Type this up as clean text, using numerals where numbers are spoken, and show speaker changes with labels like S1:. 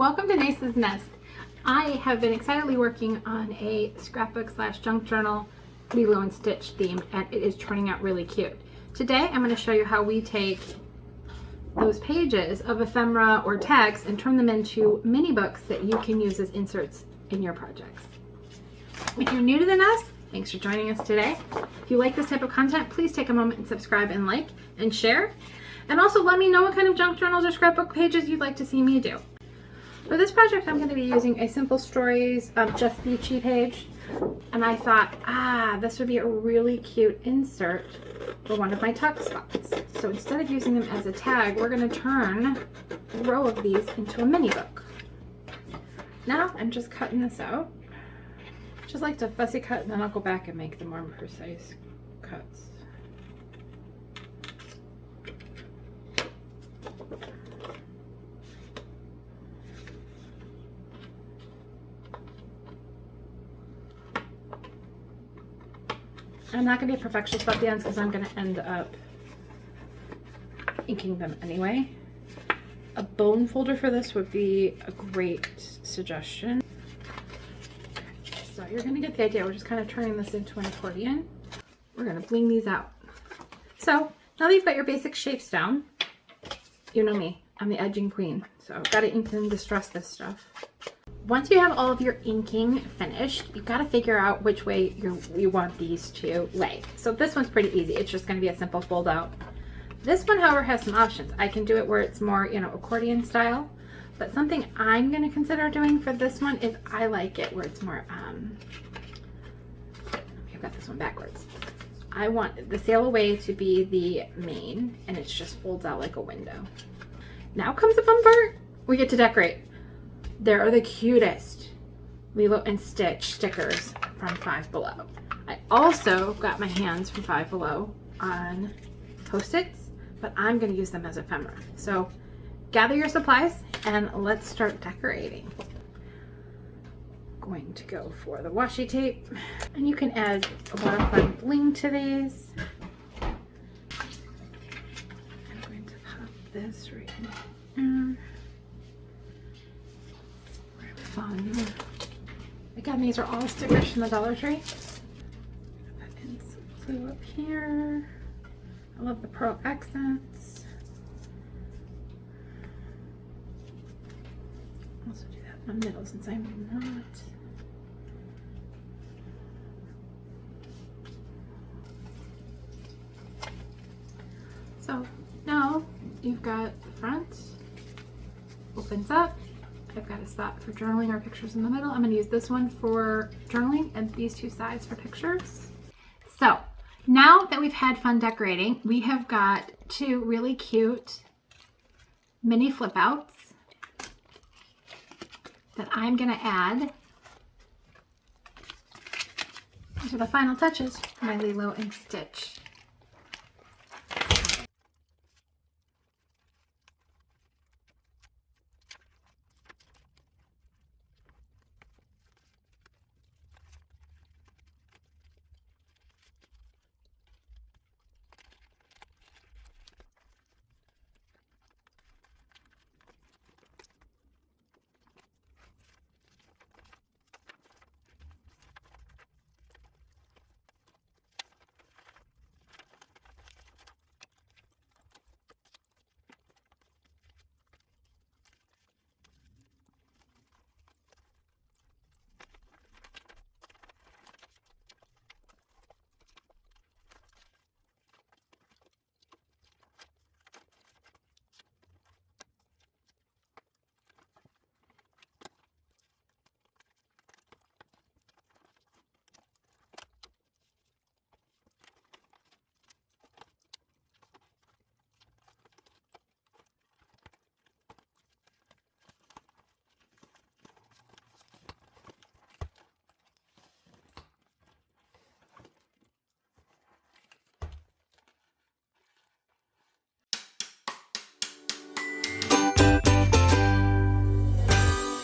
S1: Welcome to Nace's Nest. I have been excitedly working on a scrapbook / junk journal Lilo and Stitch themed, and it is turning out really cute. Today I'm going to show you how we take those pages of ephemera or text and turn them into mini books that you can use as inserts in your projects. If you're new to the Nest, thanks for joining us today. If you like this type of content, please take a moment and subscribe and like and share. And also let me know what kind of junk journals or scrapbook pages you'd like to see me do. For this project, I'm going to be using a Simple Stories Just Beachy page. And I thought, this would be a really cute insert for one of my tuck spots. So instead of using them as a tag, we're going to turn a row of these into a mini book. Now I'm just cutting this out. Just like to fussy cut, and then I'll go back and make the more precise cuts. I'm not going to be a perfectionist about the ends because I'm going to end up inking them anyway. A bone folder for this would be a great suggestion. So you're going to get the idea. We're just kind of turning this into an accordion. We're going to bling these out. So now that you've got your basic shapes down, you know me, I'm the edging queen. So I've got to ink and distress this stuff. Once you have all of your inking finished, you've got to figure out which way you want these to lay. So this one's pretty easy. It's just going to be a simple fold out. This one, however, has some options. I can do it where it's more, accordion style. But something I'm going to consider doing for this one is I like it where it's more, I've got this one backwards. I want the sail away to be the main, and it just folds out like a window. Now comes the fun part. We get to decorate. There are the cutest Lilo and Stitch stickers from Five Below. I also got my hands from Five Below on Post-its, but I'm going to use them as ephemera. So gather your supplies and let's start decorating. Going to go for the washi tape, and you can add a lot of fun bling to these. I'm going to pop this right in. Fun. Again, these are all stickers from the Dollar Tree. Put in some glue up here. I love the pearl accents. Also do that in the middle since I'm not. So now you've got the front, opens up. I've got a spot for journaling or pictures in the middle. I'm going to use this one for journaling and these two sides for pictures. So now that we've had fun decorating, we have got two really cute mini flip outs that I'm going to add to the final touches for my Lilo and Stitch